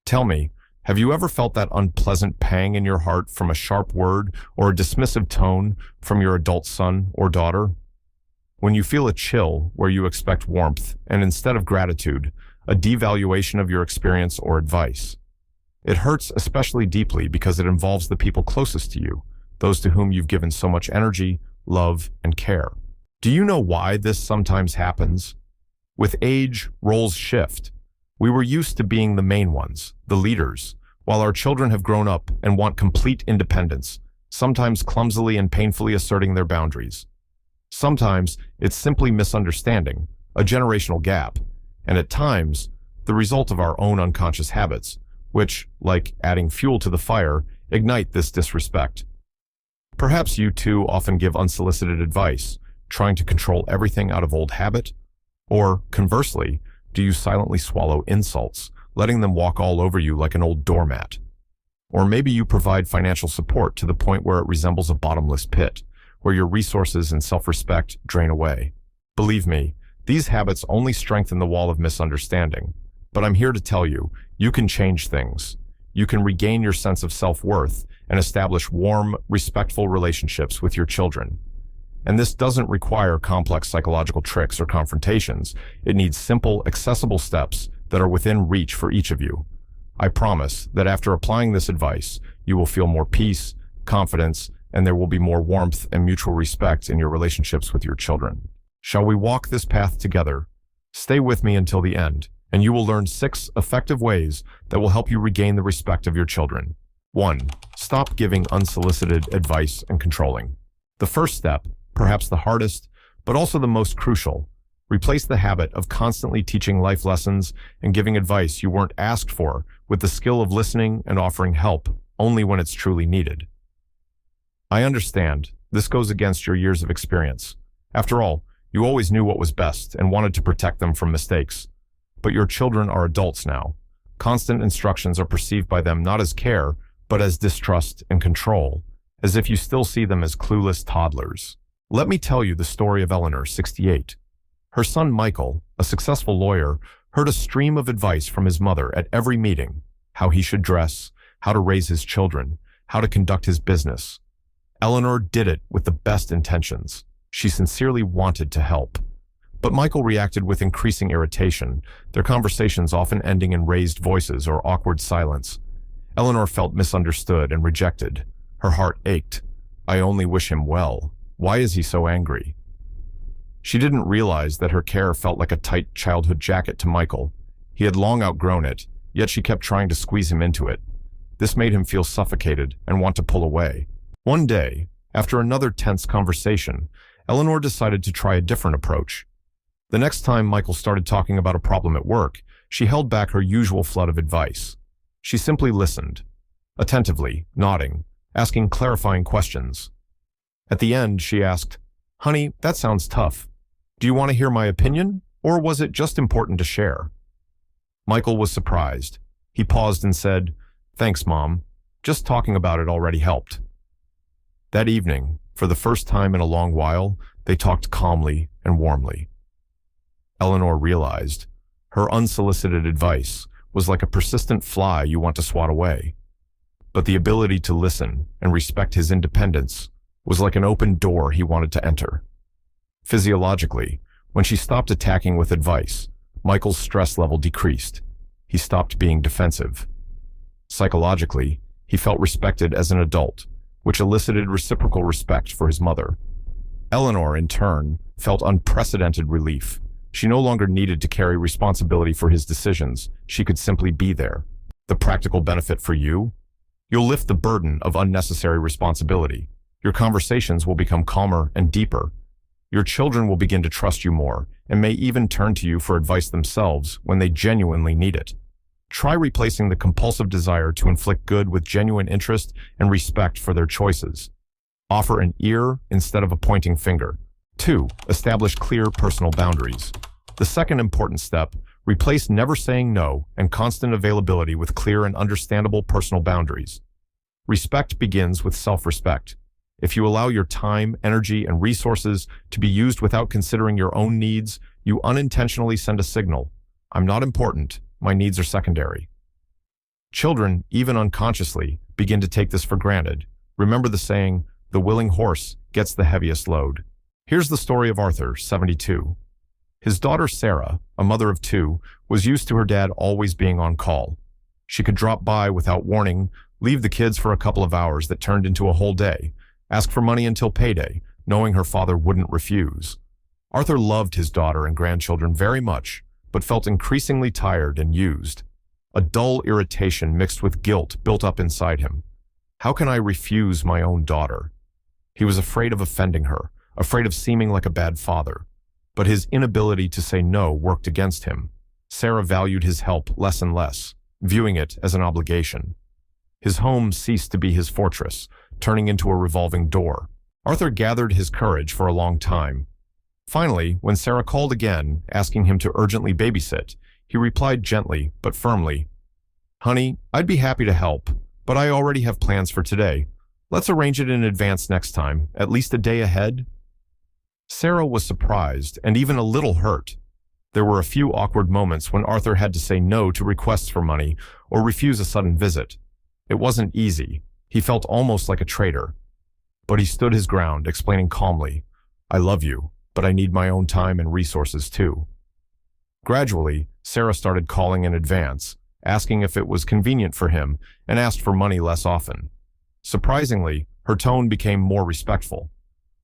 Tell me, have you ever felt that unpleasant pang in your heart from a sharp word or a dismissive tone from your adult son or daughter? When you feel a chill where you expect warmth and instead of gratitude, a devaluation of your experience or advice. It hurts especially deeply because it involves the people closest to you, those to whom you've given so much energy, love, and care. Do you know why this sometimes happens? With age, roles shift. We were used to being the main ones, the leaders, while our children have grown up and want complete independence, sometimes clumsily and painfully asserting their boundaries. Sometimes it's simply misunderstanding, a generational gap, and at times, the result of our own unconscious habits, which, like adding fuel to the fire, ignite this disrespect. Perhaps you too often give unsolicited advice, trying to control everything out of old habit, or conversely, do you silently swallow insults, letting them walk all over you like an old doormat? Or maybe you provide financial support to the point where it resembles a bottomless pit, where your resources and self-respect drain away. Believe me, these habits only strengthen the wall of misunderstanding. But I'm here to tell you, you can change things. You can regain your sense of self-worth and establish warm, respectful relationships with your children. And this doesn't require complex psychological tricks or confrontations. It needs simple, accessible steps that are within reach for each of you. I promise that after applying this advice, you will feel more peace, confidence, and there will be more warmth and mutual respect in your relationships with your children. Shall we walk this path together? Stay with me until the end, and you will learn 6 effective ways that will help you regain the respect of your children. 1. Stop giving unsolicited advice and controlling. The first step, perhaps the hardest, but also the most crucial, replace the habit of constantly teaching life lessons and giving advice you weren't asked for with the skill of listening and offering help only when it's truly needed. I understand, this goes against your years of experience. After all, you always knew what was best and wanted to protect them from mistakes. But your children are adults now. Constant instructions are perceived by them not as care, but as distrust and control, as if you still see them as clueless toddlers. Let me tell you the story of Eleanor, 68. Her son Michael, a successful lawyer, heard a stream of advice from his mother at every meeting: how he should dress, how to raise his children, how to conduct his business. Eleanor did it with the best intentions. She sincerely wanted to help. But Michael reacted with increasing irritation, their conversations often ending in raised voices or awkward silence. Eleanor felt misunderstood and rejected. Her heart ached. I only wish him well. Why is he so angry? She didn't realize that her care felt like a tight childhood jacket to Michael. He had long outgrown it, yet she kept trying to squeeze him into it. This made him feel suffocated and want to pull away. One day, after another tense conversation, Eleanor decided to try a different approach. The next time Michael started talking about a problem at work, she held back her usual flood of advice. She simply listened, attentively, nodding, asking clarifying questions. At the end, she asked, "Honey, that sounds tough. Do you want to hear my opinion, or was it just important to share?" Michael was surprised. He paused and said, "Thanks, Mom. Just talking about it already helped." That evening, for the first time in a long while, they talked calmly and warmly. Eleanor realized her unsolicited advice was like a persistent fly you want to swat away. But the ability to listen and respect his independence was like an open door he wanted to enter. Physiologically, when she stopped attacking with advice, Michael's stress level decreased. He stopped being defensive. Psychologically, he felt respected as an adult, which elicited reciprocal respect for his mother. Eleanor, in turn, felt unprecedented relief. She no longer needed to carry responsibility for his decisions. She could simply be there. The practical benefit for you? You'll lift the burden of unnecessary responsibility. Your conversations will become calmer and deeper. Your children will begin to trust you more and may even turn to you for advice themselves when they genuinely need it. Try replacing the compulsive desire to inflict good with genuine interest and respect for their choices. Offer an ear instead of a pointing finger. 2. Establish clear personal boundaries. The second important step, replace never saying no and constant availability with clear and understandable personal boundaries. Respect begins with self-respect. If you allow your time, energy, and resources to be used without considering your own needs, you unintentionally send a signal: I'm not important, my needs are secondary. Children, even unconsciously, begin to take this for granted. Remember the saying, the willing horse gets the heaviest load. Here's the story of Arthur, 72. His daughter Sarah, a mother of two, was used to her dad always being on call. She could drop by without warning, leave the kids for a couple of hours that turned into a whole day, ask for money until payday, knowing her father wouldn't refuse. Arthur loved his daughter and grandchildren very much, but felt increasingly tired and used. A dull irritation mixed with guilt built up inside him. How can I refuse my own daughter? He was afraid of offending her, afraid of seeming like a bad father. But his inability to say no worked against him. Sarah valued his help less and less, viewing it as an obligation. His home ceased to be his fortress, turning into a revolving door. Arthur gathered his courage for a long time. Finally, when Sarah called again, asking him to urgently babysit, he replied gently but firmly, "Honey, I'd be happy to help, but I already have plans for today. Let's arrange it in advance next time, at least a day ahead." Sarah was surprised and even a little hurt. There were a few awkward moments when Arthur had to say no to requests for money or refuse a sudden visit. It wasn't easy. He felt almost like a traitor. But he stood his ground, explaining calmly, "I love you, but I need my own time and resources too." Gradually, Sarah started calling in advance, asking if it was convenient for him, and asked for money less often. Surprisingly, her tone became more respectful.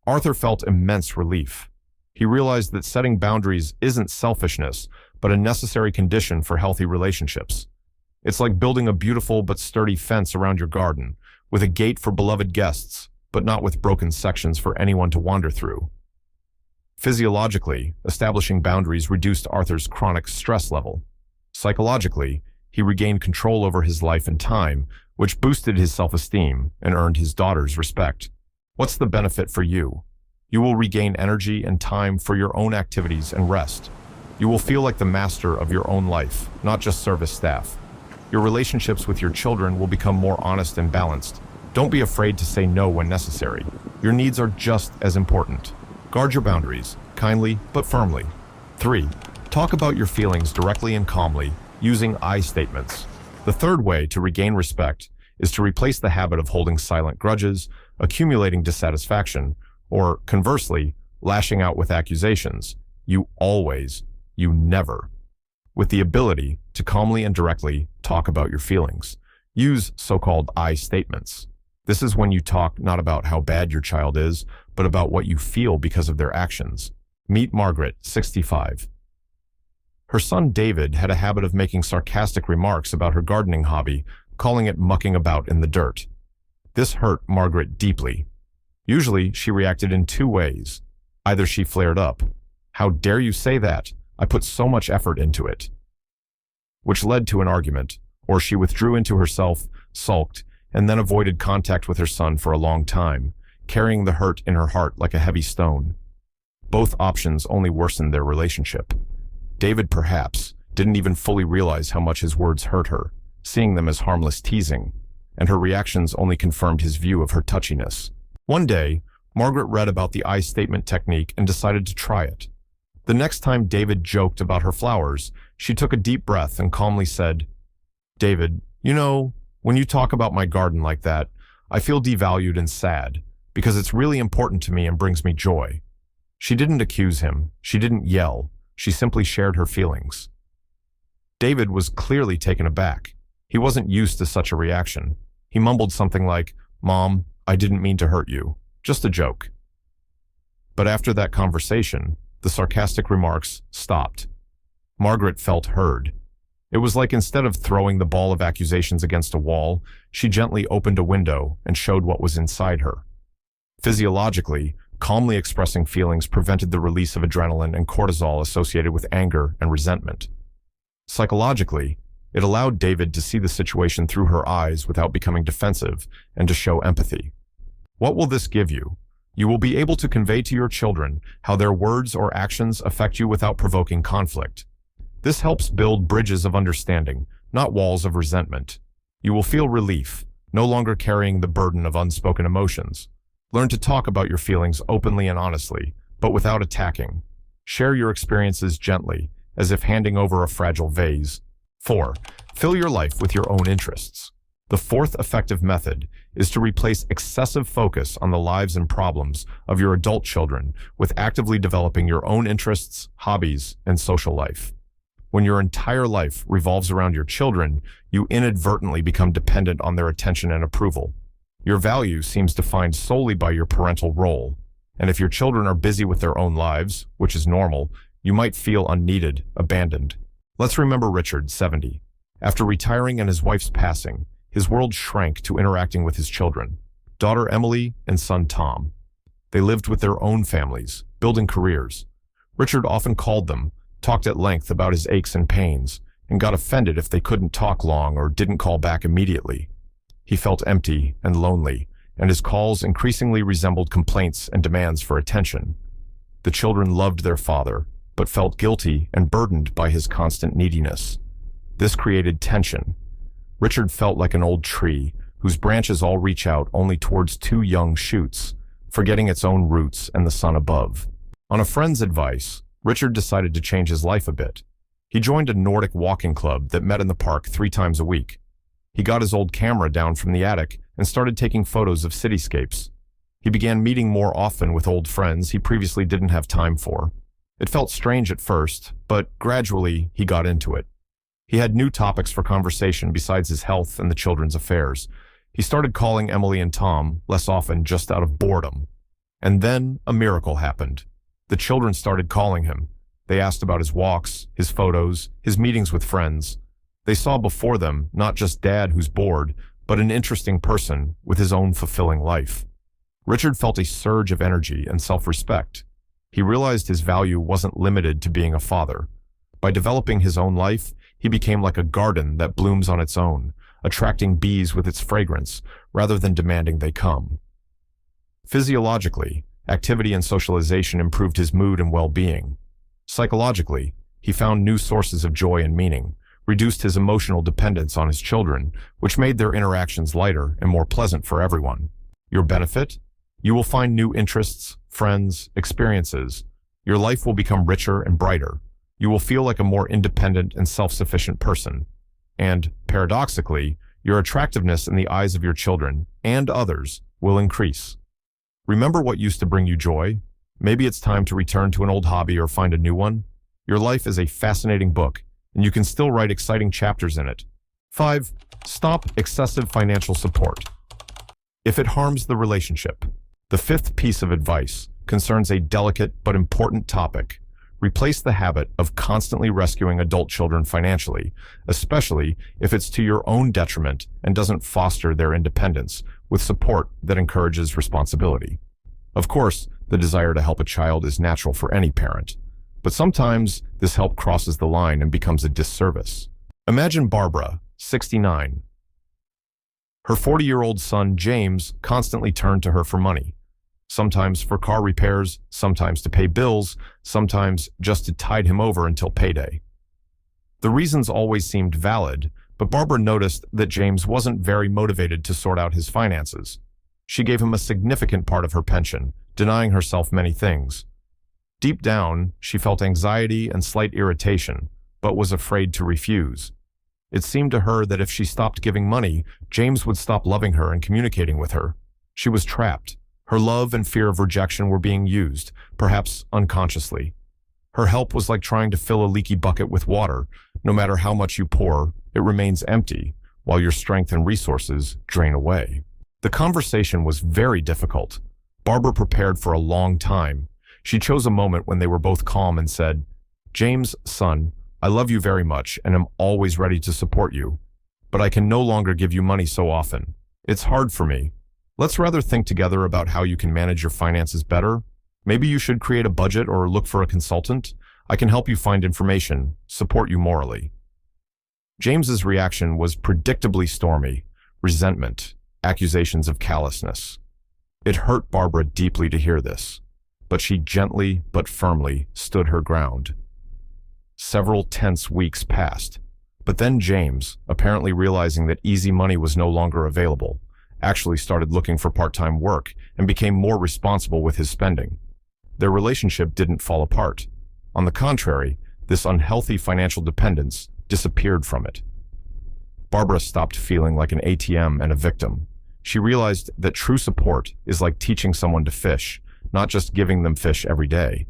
Arthur felt immense relief. He realized that setting boundaries isn't selfishness, but a necessary condition for healthy relationships. It's like building a beautiful but sturdy fence around your garden, with a gate for beloved guests, but not with broken sections for anyone to wander through. Physiologically, establishing boundaries reduced Arthur's chronic stress level. Psychologically, he regained control over his life and time, which boosted his self-esteem and earned his daughter's respect. What's the benefit for you? You will regain energy and time for your own activities and rest. You will feel like the master of your own life, not just service staff. Your relationships with your children will become more honest and balanced. Don't be afraid to say no when necessary. Your needs are just as important. Guard your boundaries, kindly but firmly. 3. Talk about your feelings directly and calmly, using I statements. The third way to regain respect is to replace the habit of holding silent grudges, accumulating dissatisfaction, or, conversely, lashing out with accusations. You always, you never. With the ability to calmly and directly talk about your feelings. Use so-called I statements. This is when you talk not about how bad your child is, but about what you feel because of their actions. Meet Margaret, 65. Her son David had a habit of making sarcastic remarks about her gardening hobby, calling it mucking about in the dirt. This hurt Margaret deeply. Usually, she reacted in two ways. Either she flared up, "How dare you say that? I put so much effort into it," which led to an argument, or she withdrew into herself, sulked, and then avoided contact with her son for a long time, carrying the hurt in her heart like a heavy stone. Both options only worsened their relationship. David, perhaps, didn't even fully realize how much his words hurt her, seeing them as harmless teasing, and her reactions only confirmed his view of her touchiness. One day, Margaret read about the I statement technique and decided to try it. The next time David joked about her flowers, she took a deep breath and calmly said, "David, you know, when you talk about my garden like that, I feel devalued and sad, because it's really important to me and brings me joy." She didn't accuse him. She didn't yell. She simply shared her feelings. David was clearly taken aback. He wasn't used to such a reaction. He mumbled something like, "Mom, I didn't mean to hurt you. Just a joke." But after that conversation, the sarcastic remarks stopped. Margaret felt heard. It was like instead of throwing the ball of accusations against a wall, she gently opened a window and showed what was inside her. Physiologically, calmly expressing feelings prevented the release of adrenaline and cortisol associated with anger and resentment. Psychologically, it allowed David to see the situation through her eyes without becoming defensive and to show empathy. What will this give you? You will be able to convey to your children how their words or actions affect you without provoking conflict. This helps build bridges of understanding, not walls of resentment. You will feel relief, no longer carrying the burden of unspoken emotions. Learn to talk about your feelings openly and honestly, but without attacking. Share your experiences gently, as if handing over a fragile vase. 4. Fill your life with your own interests. The fourth effective method is to replace excessive focus on the lives and problems of your adult children with actively developing your own interests, hobbies, and social life. When your entire life revolves around your children, you inadvertently become dependent on their attention and approval. Your value seems defined solely by your parental role, and if your children are busy with their own lives, which is normal, you might feel unneeded, abandoned. Let's remember Richard, 70. After retiring and his wife's passing, his world shrank to interacting with his children, daughter Emily and son Tom. They lived with their own families, building careers. Richard often called them, talked at length about his aches and pains, and got offended if they couldn't talk long or didn't call back immediately. He felt empty and lonely, and his calls increasingly resembled complaints and demands for attention. The children loved their father, but felt guilty and burdened by his constant neediness. This created tension. Richard felt like an old tree whose branches all reach out only towards two young shoots, forgetting its own roots and the sun above. On a friend's advice, Richard decided to change his life a bit. He joined a Nordic walking club that met in the park 3 times a week. He got his old camera down from the attic and started taking photos of cityscapes. He began meeting more often with old friends he previously didn't have time for. It felt strange at first, but gradually he got into it. He had new topics for conversation besides his health and the children's affairs. He started calling Emily and Tom less often just out of boredom. And then a miracle happened. The children started calling him. They asked about his walks, his photos, his meetings with friends. They saw before them not just Dad who's bored, but an interesting person with his own fulfilling life. Richard felt a surge of energy and self-respect. He realized his value wasn't limited to being a father. By developing his own life, he became like a garden that blooms on its own, attracting bees with its fragrance rather than demanding they come. Physiologically, activity and socialization improved his mood and well-being. Psychologically, he found new sources of joy and meaning, reduced his emotional dependence on his children, which made their interactions lighter and more pleasant for everyone. Your benefit? You will find new interests, friends, experiences. Your life will become richer and brighter. You will feel like a more independent and self-sufficient person. And, paradoxically, your attractiveness in the eyes of your children and others will increase. Remember what used to bring you joy? Maybe it's time to return to an old hobby or find a new one. Your life is a fascinating book, and you can still write exciting chapters in it. 5. Stop excessive financial support. If it harms the relationship. The 5th piece of advice concerns a delicate but important topic. Replace the habit of constantly rescuing adult children financially, especially if it's to your own detriment and doesn't foster their independence, with support that encourages responsibility. Of course, the desire to help a child is natural for any parent, but sometimes this help crosses the line and becomes a disservice. Imagine Barbara, 69. Her 40-year-old son, James, constantly turned to her for money. Sometimes for car repairs, sometimes to pay bills, sometimes just to tide him over until payday. The reasons always seemed valid, but Barbara noticed that James wasn't very motivated to sort out his finances. She gave him a significant part of her pension, denying herself many things. Deep down, she felt anxiety and slight irritation, but was afraid to refuse. It seemed to her that if she stopped giving money, James would stop loving her and communicating with her. She was trapped. Her love and fear of rejection were being used, perhaps unconsciously. Her help was like trying to fill a leaky bucket with water. No matter how much you pour, it remains empty, while your strength and resources drain away. The conversation was very difficult. Barbara prepared for a long time. She chose a moment when they were both calm and said, "James, son, I love you very much and am always ready to support you, but I can no longer give you money so often. It's hard for me. Let's rather think together about how you can manage your finances better. Maybe you should create a budget or look for a consultant. I can help you find information, support you morally." James's reaction was predictably stormy, resentment, accusations of callousness. It hurt Barbara deeply to hear this, but she gently but firmly stood her ground. Several tense weeks passed, but then James, apparently realizing that easy money was no longer available, actually started looking for part-time work and became more responsible with his spending. Their relationship didn't fall apart. On the contrary, this unhealthy financial dependence disappeared from it. Barbara stopped feeling like an ATM and a victim. She realized that true support is like teaching someone to fish, not just giving them fish every day.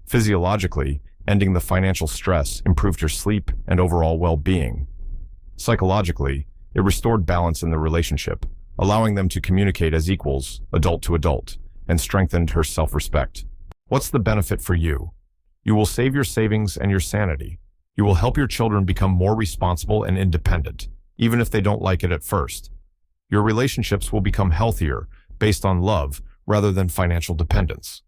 Physiologically, ending the financial stress improved her sleep and overall well-being. Psychologically, it restored balance in the relationship, allowing them to communicate as equals, adult to adult, and strengthened her self-respect. What's the benefit for you? You will save your savings and your sanity. You will help your children become more responsible and independent, even if they don't like it at first. Your relationships will become healthier, based on love, rather than financial dependence.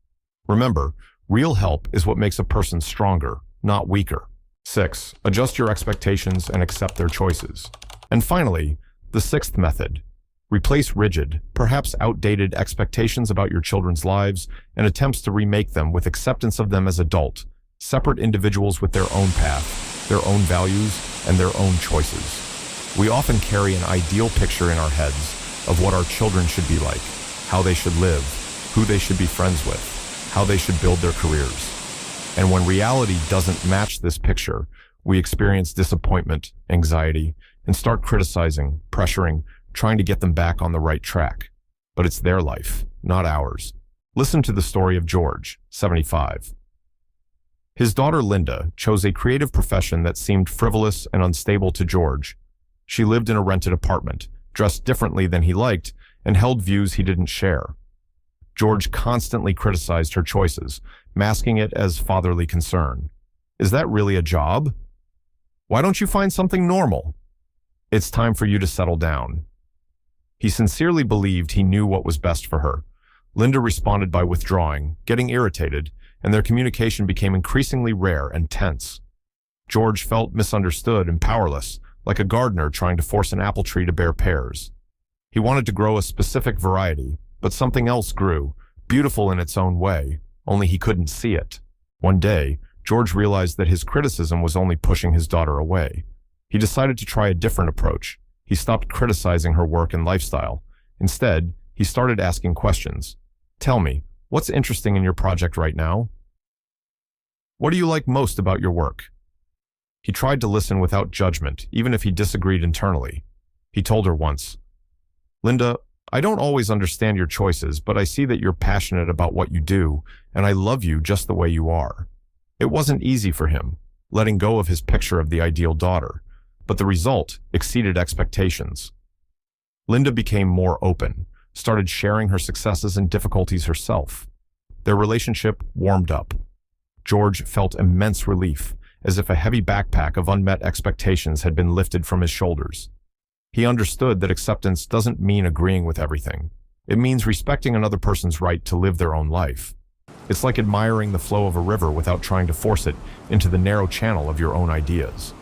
Remember, real help is what makes a person stronger, not weaker. 6. Adjust your expectations and accept their choices. And finally, the sixth method. Replace rigid, perhaps outdated expectations about your children's lives and attempts to remake them with acceptance of them as adult, separate individuals with their own path, their own values, and their own choices. We often carry an ideal picture in our heads of what our children should be like, how they should live, who they should be friends with, how they should build their careers. And when reality doesn't match this picture, we experience disappointment, anxiety, and start criticizing, pressuring, trying to get them back on the right track. But it's their life, not ours. Listen to the story of George, 75. His daughter Linda chose a creative profession that seemed frivolous and unstable to George. She lived in a rented apartment, dressed differently than he liked, and held views he didn't share. George constantly criticized her choices, masking it as fatherly concern. Is that really a job? Why don't you find something normal? It's time for you to settle down. He sincerely believed he knew what was best for her. Linda responded by withdrawing, getting irritated, and their communication became increasingly rare and tense. George felt misunderstood and powerless, like a gardener trying to force an apple tree to bear pears. He wanted to grow a specific variety, but something else grew, beautiful in its own way, only he couldn't see it. One day, George realized that his criticism was only pushing his daughter away. He decided to try a different approach. He stopped criticizing her work and lifestyle. Instead, he started asking questions. Tell me, what's interesting in your project right now? What do you like most about your work? He tried to listen without judgment, even if he disagreed internally. He told her once, Linda, I don't always understand your choices, but I see that you're passionate about what you do, and I love you just the way you are. It wasn't easy for him, letting go of his picture of the ideal daughter, but the result exceeded expectations. Linda became more open, started sharing her successes and difficulties herself. Their relationship warmed up. George felt immense relief, as if a heavy backpack of unmet expectations had been lifted from his shoulders. He understood that acceptance doesn't mean agreeing with everything. It means respecting another person's right to live their own life. It's like admiring the flow of a river without trying to force it into the narrow channel of your own ideas.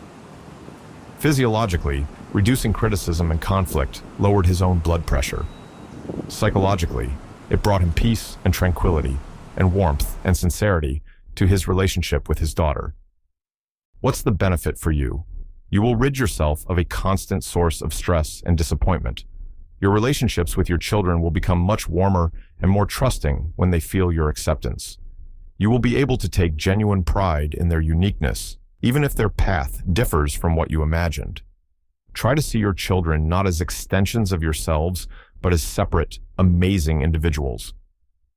Physiologically, reducing criticism and conflict lowered his own blood pressure. Psychologically, it brought him peace and tranquility, and warmth and sincerity to his relationship with his daughter. What's the benefit for you? You will rid yourself of a constant source of stress and disappointment. Your relationships with your children will become much warmer and more trusting when they feel your acceptance. You will be able to take genuine pride in their uniqueness, even if their path differs from what you imagined. Try to see your children not as extensions of yourselves, but as separate, amazing individuals.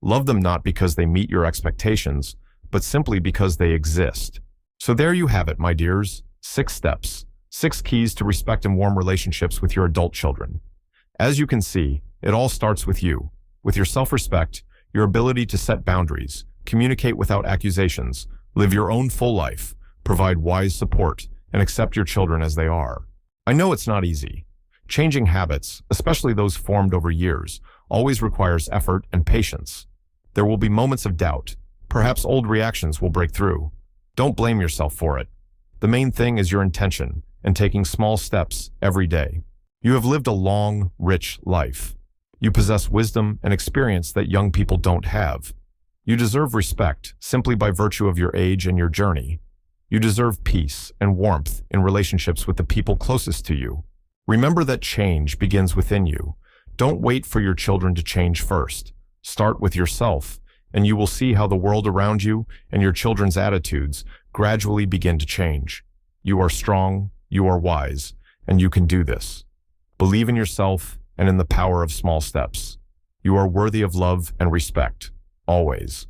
Love them not because they meet your expectations, but simply because they exist. So there you have it, my dears. 6 steps, 6 keys to respect and warm relationships with your adult children. As you can see, it all starts with you, with your self-respect, your ability to set boundaries, communicate without accusations, live your own full life, provide wise support, and accept your children as they are. I know it's not easy. Changing habits, especially those formed over years, always requires effort and patience. There will be moments of doubt. Perhaps old reactions will break through. Don't blame yourself for it. The main thing is your intention and taking small steps every day. You have lived a long, rich life. You possess wisdom and experience that young people don't have. You deserve respect simply by virtue of your age and your journey. You deserve peace and warmth in relationships with the people closest to you. Remember that change begins within you. Don't wait for your children to change first. Start with yourself, and you will see how the world around you and your children's attitudes gradually begin to change. You are strong, you are wise, and you can do this. Believe in yourself and in the power of small steps. You are worthy of love and respect, always.